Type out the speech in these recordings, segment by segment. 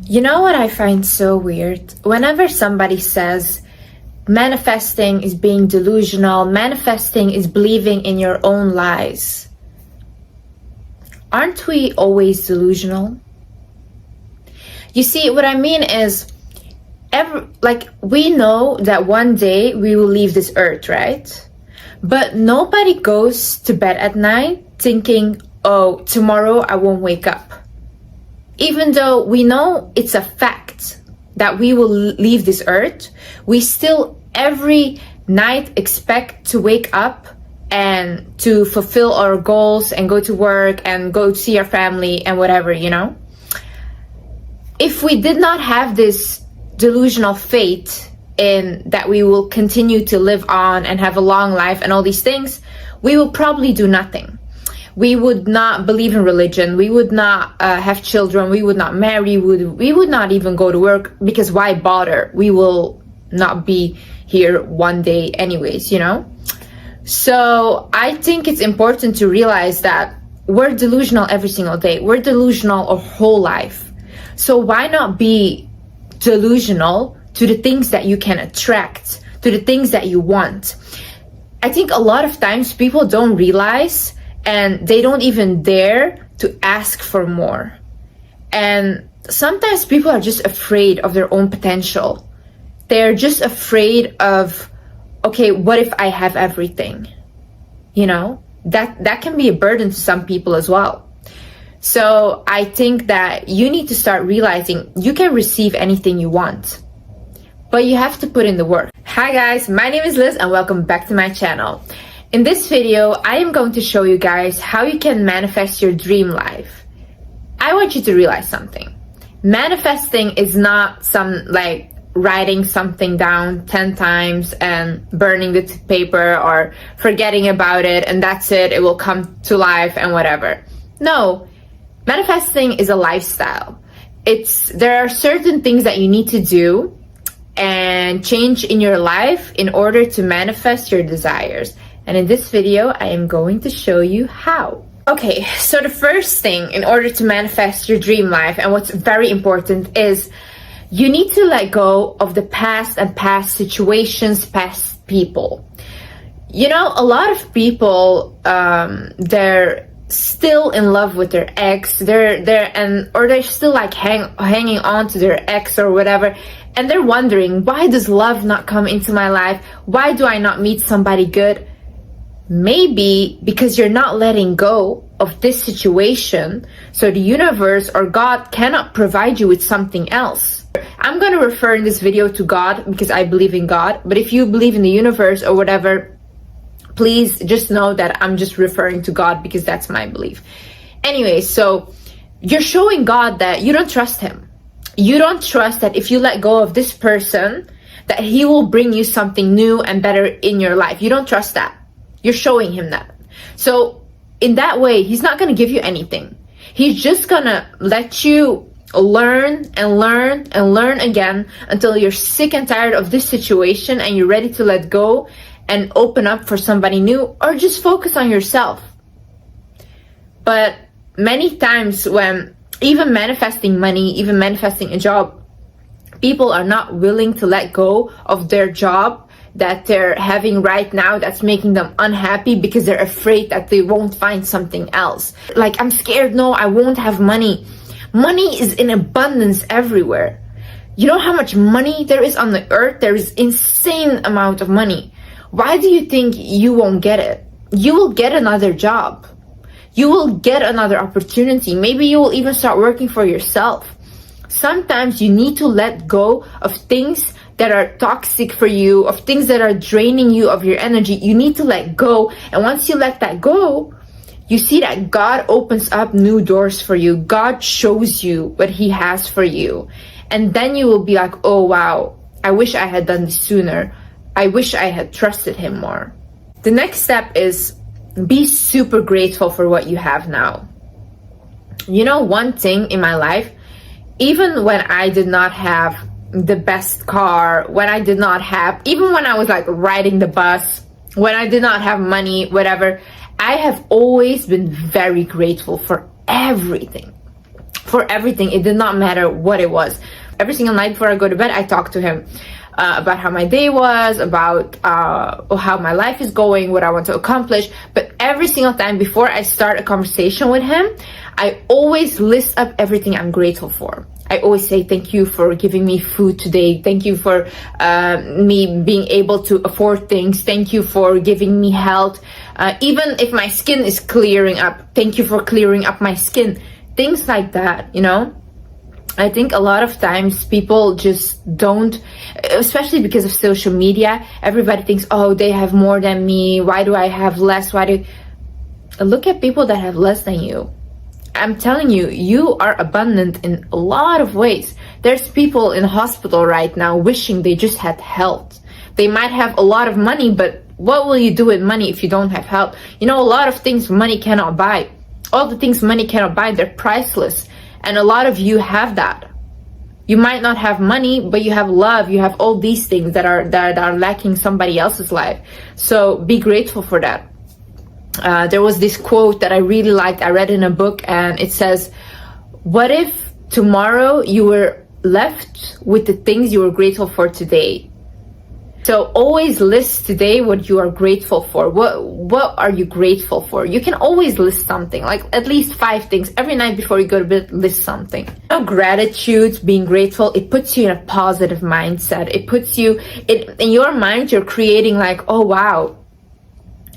You know what I find so weird? Whenever somebody says manifesting is being delusional, manifesting is believing in your own lies, aren't we always delusional? You see, what I mean is, we know that one day we will leave this earth, right? But nobody goes to bed at night thinking, oh, tomorrow I won't wake up. Even though we know it's a fact that we will leave this earth, we still every night expect to wake up and to fulfill our goals and go to work and go see our family and whatever, you know? If we did not have this delusional faith in that we will continue to live on and have a long life and all these things, we will probably do nothing. We would not believe in religion. We would not have children. We would not marry. We would not even go to work, because why bother? We will not be here one day anyways, you know? So I think it's important to realize that we're delusional every single day. We're delusional our whole life. So why not be delusional to the things that you can attract, to the things that you want? I think a lot of times people don't realize, and they don't even dare to ask for more. And sometimes people are just afraid of their own potential. They're just afraid of, okay, what if I have everything? You know, that can be a burden to some people as well. So I think that you need to start realizing you can receive anything you want, but you have to put in the work. Hi guys, my name is Liz and welcome back to my channel. In this video, I am going to show you guys how you can manifest your dream life. I want you to realize something. Manifesting is not some like writing something down 10 times and burning the paper or forgetting about it and that's it, it will come to life and whatever. No, manifesting is a lifestyle. There are certain things that you need to do and change in your life in order to manifest your desires. And in this video, I am going to show you how. Okay, so the first thing in order to manifest your dream life, and what's very important, is you need to let go of the past and past situations, past people. You know, a lot of people, they're still in love with their ex, or they're still like hanging on to their ex or whatever, and they're wondering, why does love not come into my life? Why do I not meet somebody good? Maybe because you're not letting go of this situation, so the universe or God cannot provide you with something else. I'm going to refer in this video to God because I believe in God, but if you believe in the universe or whatever, please just know that I'm just referring to God because that's my belief. Anyway, so you're showing God that you don't trust him. You don't trust that if you let go of this person, that he will bring you something new and better in your life. You don't trust that. You're showing him that. So in that way, he's not going to give you anything. He's just going to let you learn and learn and learn again until you're sick and tired of this situation and you're ready to let go and open up for somebody new, or just focus on yourself. But many times when even manifesting money, even manifesting a job, people are not willing to let go of their job that they're having right now that's making them unhappy because they're afraid that they won't find something else. Like, I'm scared, no, I won't have money. Money is in abundance everywhere. You know how much money there is on the earth? There is insane amount of money. Why do you think you won't get it? You will get another job. You will get another opportunity. Maybe you will even start working for yourself. Sometimes you need to let go of things that are toxic for you, of things that are draining you of your energy. You need to let go. And once you let that go, you see that God opens up new doors for you. God shows you what he has for you. And then you will be like, oh wow, I wish I had done this sooner. I wish I had trusted him more. The next step is be super grateful for what you have now. You know, one thing in my life, even when I did not have the best car, when I did not have, even when I was like riding the bus, when I did not have money, whatever, I have always been very grateful for everything. for everything. It did not matter what it was. Every single night before I go to bed, I talk to him about how my day was, about how my life is going, what I want to accomplish. But every single time before I start a conversation with him, I always list up everything I'm grateful for. I always say, thank you for giving me food today. Thank you for me being able to afford things. Thank you for giving me health. Even if my skin is clearing up, thank you for clearing up my skin. Things like that, you know? I think a lot of times people just don't, especially because of social media, everybody thinks, oh, they have more than me. Why do I have less? Look at people that have less than you. I'm telling you, you are abundant in a lot of ways. There's people in hospital right now wishing they just had health. They might have a lot of money, but what will you do with money if you don't have health? You know, a lot of things money cannot buy. All the things money cannot buy, they're priceless. And a lot of you have that. You might not have money, but you have love. You have all these things that are lacking somebody else's life. So be grateful for that. There was this quote that I really liked. I read in a book, and it says, what if tomorrow you were left with the things you were grateful for today? So always list today what you are grateful for. What are you grateful for? You can always list something, like at least 5 things. Every night before you go to bed, list something. You know, gratitude, being grateful, it puts you in a positive mindset. It puts you, in your mind, you're creating like, oh wow,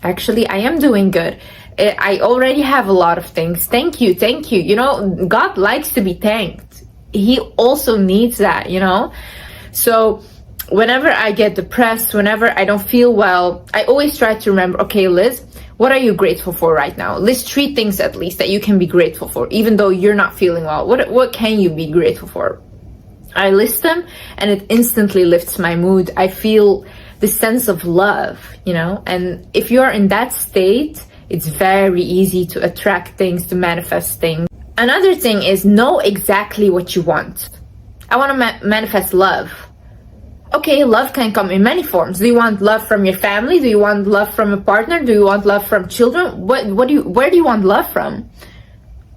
actually I am doing good. I already have a lot of things. Thank you, thank you. You know, God likes to be thanked. He also needs that, you know? So whenever I get depressed, whenever I don't feel well, I always try to remember, okay, Liz, what are you grateful for right now? List 3 things at least that you can be grateful for, even though you're not feeling well. What can you be grateful for? I list them, and it instantly lifts my mood. I feel the sense of love, you know? And if you're in that state, it's very easy to attract things, to manifest things. Another thing is know exactly what you want. I want to manifest love. Okay, love can come in many forms. Do you want love from your family? Do you want love from a partner? Do you want love from children? Where do you want love from?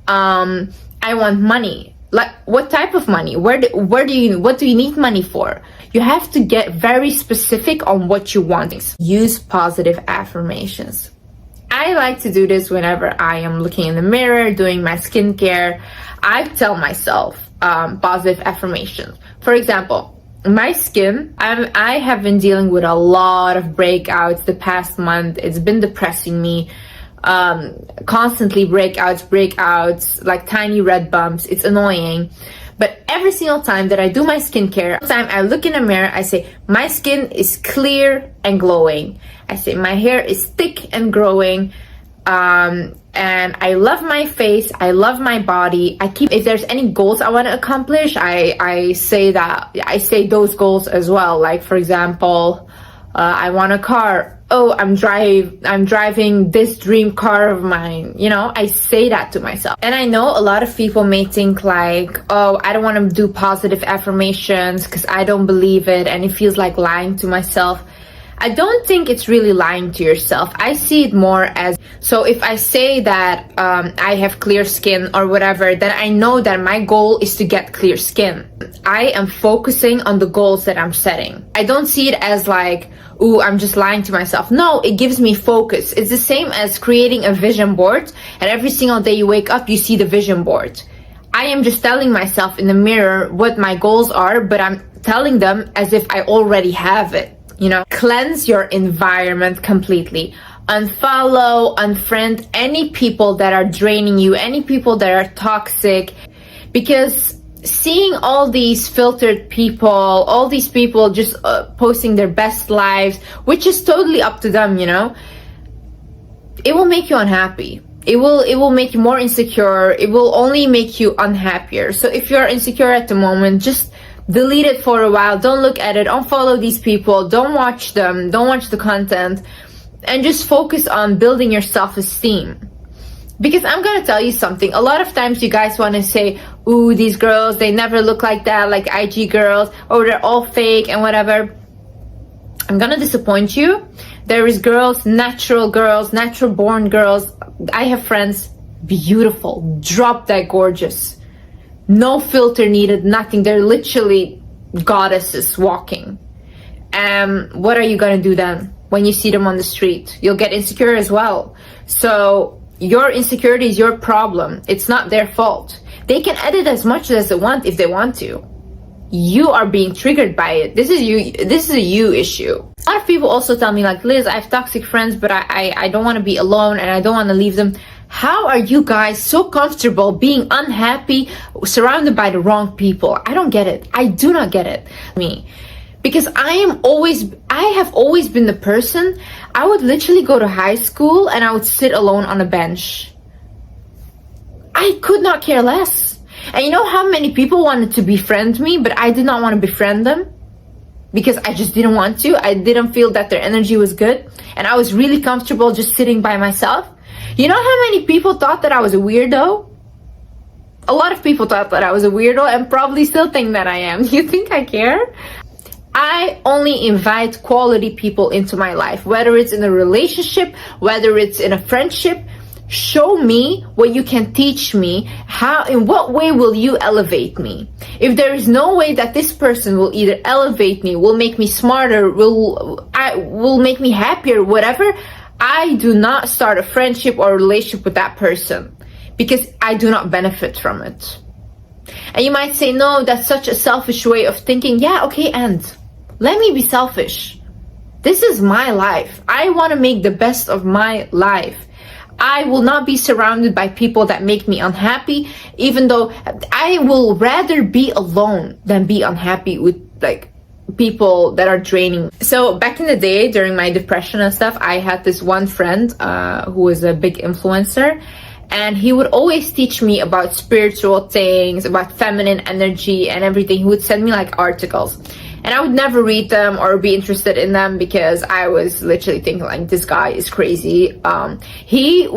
I want money. Like, what type of money? What do you need money for? You have to get very specific on what you want. Use positive affirmations. I like to do this whenever I am looking in the mirror, doing my skincare. I tell myself positive affirmations. For example, my skin, I have been dealing with a lot of breakouts the past month. It's been depressing me. Constantly breakouts, like tiny red bumps. It's annoying. But every single time that I do my skincare, time I look in the mirror, I say, my skin is clear and glowing. I say, my hair is thick and growing. And I love my face, I love my body. If there's any goals I want to accomplish, I say those goals as well. Like, for example, I want a car. Oh, I'm driving this dream car of mine. You know, I say that to myself. And I know a lot of people may think like, oh, I don't want to do positive affirmations because I don't believe it and it feels like lying to myself. I don't think it's really lying to yourself. I see it more as, so if I say that I have clear skin or whatever, then I know that my goal is to get clear skin. I am focusing on the goals that I'm setting. I don't see it as like, ooh, I'm just lying to myself. No, it gives me focus. It's the same as creating a vision board, and every single day you wake up, you see the vision board. I am just telling myself in the mirror what my goals are, but I'm telling them as if I already have it. You know, cleanse your environment completely. Unfollow, unfriend any people that are draining you, any people that are toxic, because seeing all these filtered people, all these people just posting their best lives, which is totally up to them, you know, it will make you unhappy. It will make you more insecure. It will only make you unhappier. So if you're insecure at the moment, just delete it for a while. Don't look at it. Unfollow these people. Don't watch them. Don't watch the content. And just focus on building your self-esteem. Because I'm gonna tell you something. A lot of times you guys want to say, ooh, these girls, they never look like that, like IG girls, or they're all fake and whatever. I'm gonna disappoint you. There is girls, natural born girls. I have friends, beautiful, drop dead gorgeous. No filter needed, nothing. They're literally goddesses walking. What are you gonna do then when you see them on the street? You'll get insecure as well. So your insecurity is your problem. It's not their fault. They can edit as much as they want if they want to. You are being triggered by it. This is a you issue. A lot of people also tell me like, Liz, I have toxic friends, but I don't want to be alone and I don't want to leave them. How are you guys so comfortable being unhappy, surrounded by the wrong people? I don't get it. I do not get it. Because I have always been the person, I would literally go to high school and I would sit alone on a bench. I could not care less. And you know how many people wanted to befriend me, but I did not want to befriend them? Because I just didn't want to. I didn't feel that their energy was good. And I was really comfortable just sitting by myself. You know how many people thought that I was a weirdo? A lot of people thought that I was a weirdo and probably still think that I am. You think I care? I only invite quality people into my life, whether it's in a relationship, whether it's in a friendship. Show me what you can teach me. In what way will you elevate me? If there is no way that this person will either elevate me, will make me smarter, will make me happier, whatever, I do not start a friendship or a relationship with that person because I do not benefit from it. And you might say, no, that's such a selfish way of thinking. Yeah, okay, and let me be selfish. This is my life. I want to make the best of my life. I will not be surrounded by people that make me unhappy, even though I will rather be alone than be unhappy with like people that are draining. So back in the day, during my depression and stuff, I had this one friend who was a big influencer, and he would always teach me about spiritual things, about feminine energy and everything. He would send me like articles. And I would never read them or be interested in them because I was literally thinking like, this guy is crazy. He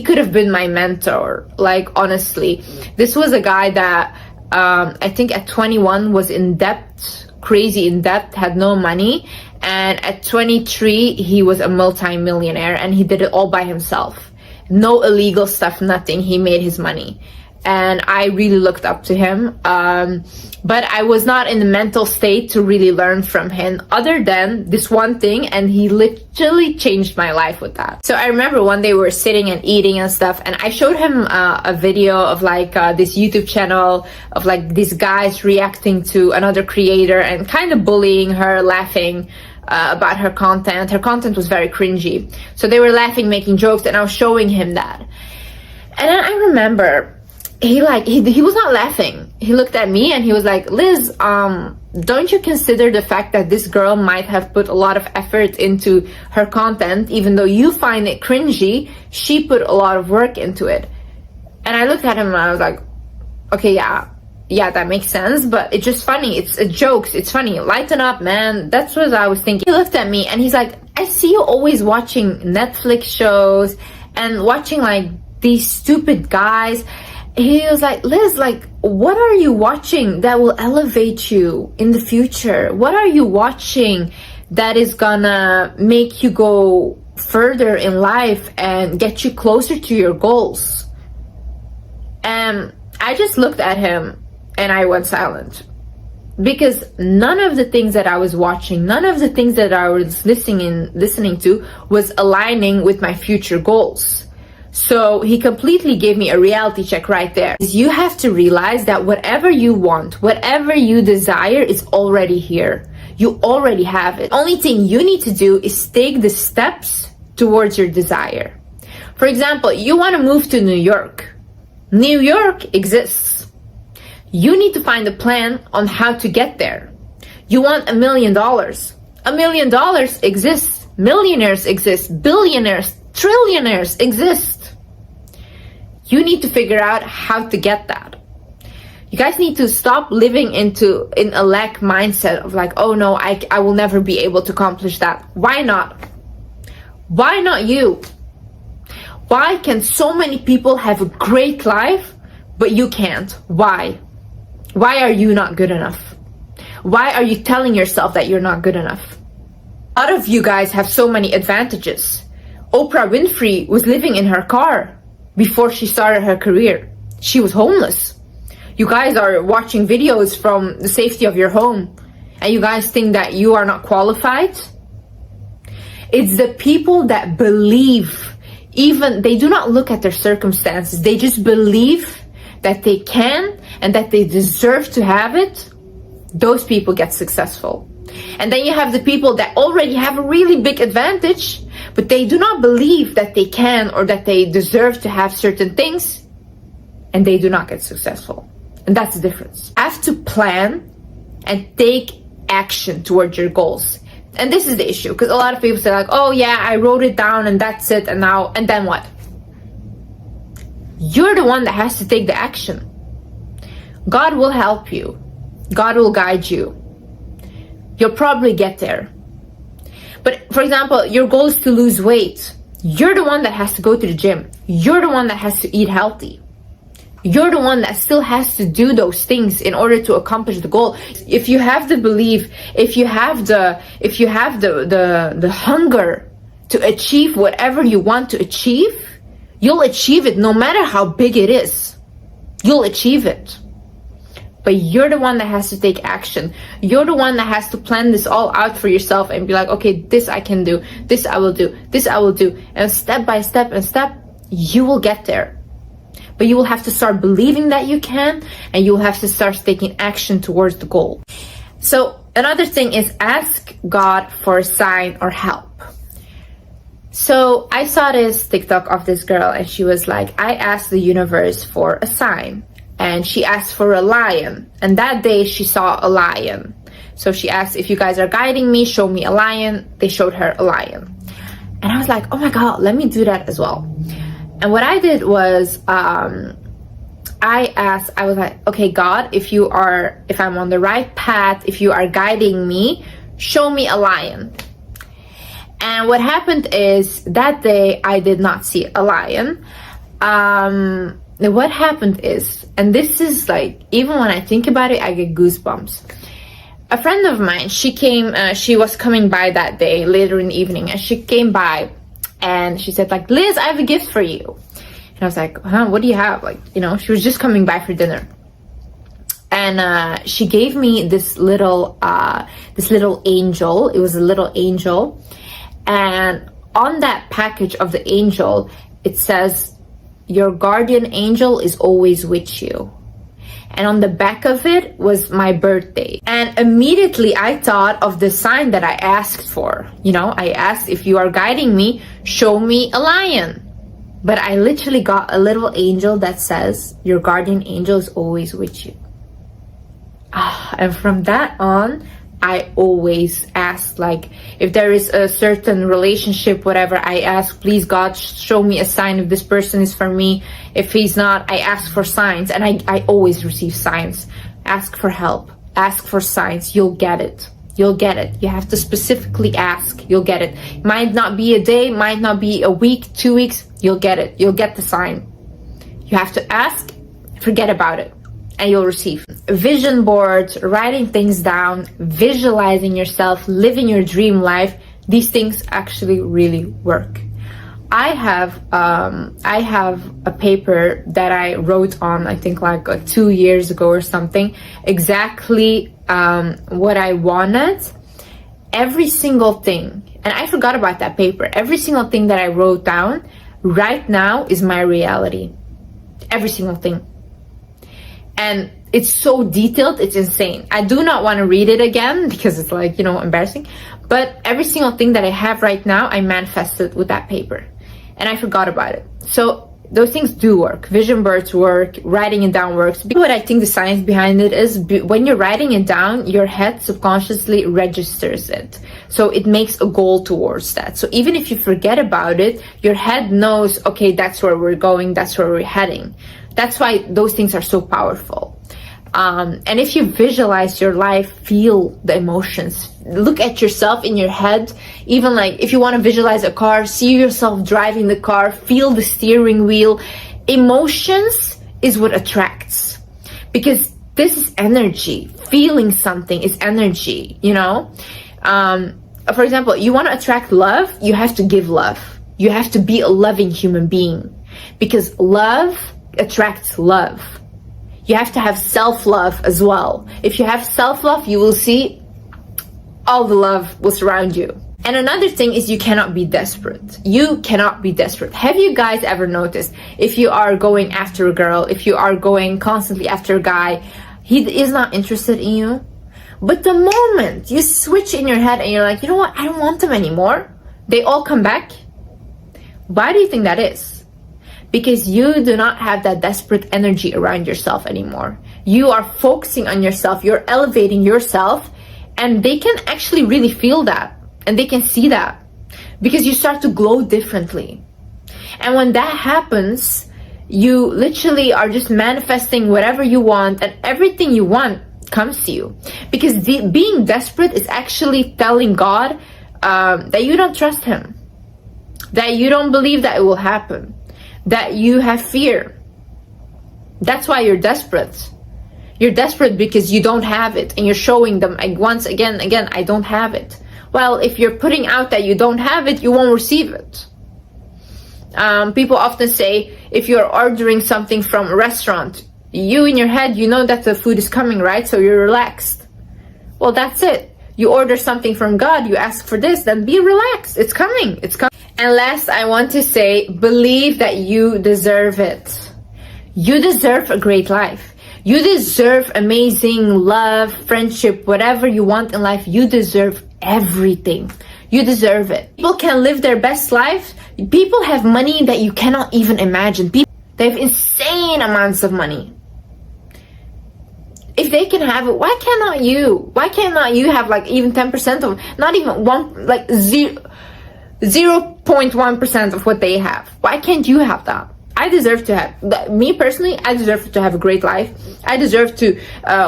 could have been my mentor. Like, honestly, this was a guy that I think at 21 was in debt, crazy in debt, had no money. And at 23, he was a multi-millionaire and he did it all by himself. No illegal stuff, nothing. He made his money. And I really looked up to him. But I was not in the mental state to really learn from him other than this one thing, and he literally changed my life with that. So I remember one day we were sitting and eating and stuff, and I showed him a video of like this YouTube channel of like these guys reacting to another creator and kind of bullying her, laughing about her content. Her content was very cringy. So they were laughing, making jokes, and I was showing him that. And then I remember he was not laughing. He looked at me and he was like, Liz, don't you consider the fact that this girl might have put a lot of effort into her content, even though you find it cringy, she put a lot of work into it. And I looked at him and I was like, okay, yeah, that makes sense, but it's just funny. It's a joke. It's funny. Lighten up, man. That's what I was thinking. He looked at me and he's like, I see you always watching Netflix shows and watching like these stupid guys. He was like, Liz, like, what are you watching that will elevate you in the future? What are you watching that is gonna make you go further in life and get you closer to your goals? And I just looked at him and I went silent. Because none of the things that I was watching, none of the things that I was listening to was aligning with my future goals. So he completely gave me a reality check right there. You have to realize that whatever you want, whatever you desire is already here. You already have it. Only thing you need to do is take the steps towards your desire. For example, you want to move to New York. New York exists. You need to find a plan on how to get there. You want $1 million. $1 million exists. Millionaires exist. Billionaires, trillionaires exist. You need to figure out how to get that. You guys need to stop living in a lack mindset of like, oh no, I will never be able to accomplish that. Why not? Why not you? Why can so many people have a great life, but you can't? Why? Why are you not good enough? Why are you telling yourself that you're not good enough? A lot of you guys have so many advantages. Oprah Winfrey was living in her car before she started her career. She was homeless. You guys are watching videos from the safety of your home, and you guys think that you are not qualified. It's the people that believe, even they do not look at their circumstances, they just believe that they can and that they deserve to have it. Those people get successful. And then you have the people that already have a really big advantage, but they do not believe that they can or that they deserve to have certain things, and they do not get successful. And that's the difference. You have to plan and take action towards your goals. And this is the issue, because a lot of people say like, oh yeah, I wrote it down and that's it, and then what? You're the one that has to take the action. God will help you. God will guide you. You'll probably get there. But for example, your goal is to lose weight. You're the one that has to go to the gym. You're the one that has to eat healthy. You're the one that still has to do those things in order to accomplish the goal. If you have the belief, if you have the hunger to achieve whatever you want to achieve, you'll achieve it no matter how big it is. You'll achieve it. But you're the one that has to take action. You're the one that has to plan this all out for yourself and be like, okay, this I can do, this I will do, this I will do. And step by step and step, you will get there. But you will have to start believing that you can, and you will have to start taking action towards the goal. So another thing is ask God for a sign or help. So I saw this TikTok of this girl, and she was like, I asked the universe for a sign. And she asked for a lion. And that day she saw a lion. So she asked, if you guys are guiding me, show me a lion. They showed her a lion. And I was like, oh my God, let me do that as well. And what I did was, I was like, okay, God, if I'm on the right path, if you are guiding me, show me a lion. And what happened is that day I did not see a lion. What happened is, and this is like, even when I think about it, I get goosebumps. A friend of mine, she was coming by that day later in the evening, and she came by and she said like, Liz, I have a gift for you. And I was like, huh, what do you have? Like, she was just coming by for dinner. And she gave me this little angel. It was a little angel. And on that package of the angel, it says, your guardian angel is always with you. And on the back of it was my birthday. And immediately I thought of the sign that I asked for. I asked, if you are guiding me, show me a lion. But I literally got a little angel that says, your guardian angel is always with you. And from that on, I always ask, like, if there is a certain relationship, whatever, I ask, please God, show me a sign if this person is for me. If he's not, I ask for signs, and I always receive signs. Ask for help, ask for signs, you'll get it. You'll get it. You have to specifically ask, you'll get it. Might not be a day, might not be a week, 2 weeks, you'll get it. You'll get the sign. You have to ask, forget about it, and you'll receive. Vision boards, writing things down, visualizing yourself, living your dream life, these things actually really work. I have a paper that I wrote on, I think like 2 years ago or something, exactly what I wanted. Every single thing, and I forgot about that paper, every single thing that I wrote down right now is my reality. Every single thing. And it's so detailed, it's insane. I do not want to read it again because it's like, embarrassing. But every single thing that I have right now, I manifested with that paper. And I forgot about it. So those things do work. Vision boards work, writing it down works. What I think the science behind it is, when you're writing it down, your head subconsciously registers it. So it makes a goal towards that. So even if you forget about it, your head knows, okay, that's where we're going, that's where we're heading. That's why those things are so powerful. And if you visualize your life, feel the emotions, look at yourself in your head. Even like if you want to visualize a car, see yourself driving the car, feel the steering wheel. Emotions is what attracts, because this is energy. Feeling something is energy, For example, you want to attract love, you have to give love. You have to be a loving human being, because love attract love. You have to have self-love as well. If you have self-love, you will see all the love will surround you. And another thing is you cannot be desperate. You cannot be desperate. Have you guys ever noticed, if you are going after a girl, if you are going constantly after a guy, he is not interested in you? But the moment you switch in your head and you're like, you know what, I don't want them anymore, they all come back. Why do you think that is? Because you do not have that desperate energy around yourself anymore. You are focusing on yourself, you're elevating yourself, and they can actually really feel that. And they can see that because you start to glow differently. And when that happens, you literally are just manifesting whatever you want, and everything you want comes to you. Because being desperate is actually telling God that you don't trust him, that you don't believe that it will happen, that you have fear. That's why you're desperate. You're desperate because you don't have it, and you're showing them once again, I don't have it. Well, if you're putting out that you don't have it, you won't receive it. People often say, if you're ordering something from a restaurant, you in your head, you know that the food is coming, right? So you're relaxed. Well, that's it. You order something from God, you ask for this, then be relaxed. It's coming. It's coming. And last, I want to say, believe that you deserve it. You deserve a great life. You deserve amazing love, friendship, whatever you want in life. You deserve everything. You deserve it. People can live their best life. People have money that you cannot even imagine. They have insane amounts of money. If they can have it, why cannot you? Why cannot you have like even 10% of, not even 0.1% of what they have? Why can't you have that? I deserve to have, me personally, I deserve to have a great life. I deserve to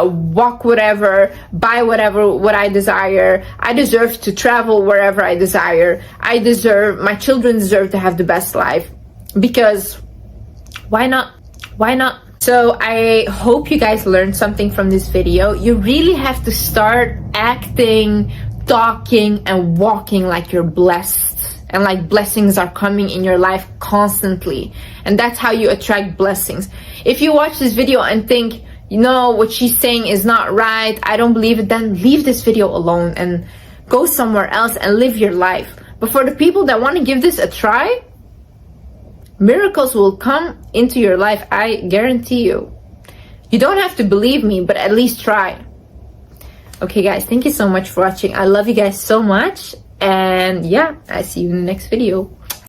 walk whatever, buy whatever, what I desire. I deserve to travel wherever I desire. My children deserve to have the best life. Because why not? Why not? So I hope you guys learned something from this video. You really have to start acting, talking, and walking like you're blessed. And like blessings are coming in your life constantly. And that's how you attract blessings. If you watch this video and think, you know, what she's saying is not right, I don't believe it, then leave this video alone and go somewhere else and live your life. But for the people that want to give this a try, miracles will come into your life, I guarantee you. You don't have to believe me, but at least try. Okay guys, thank you so much for watching. I love you guys so much. And yeah, I see you in the next video.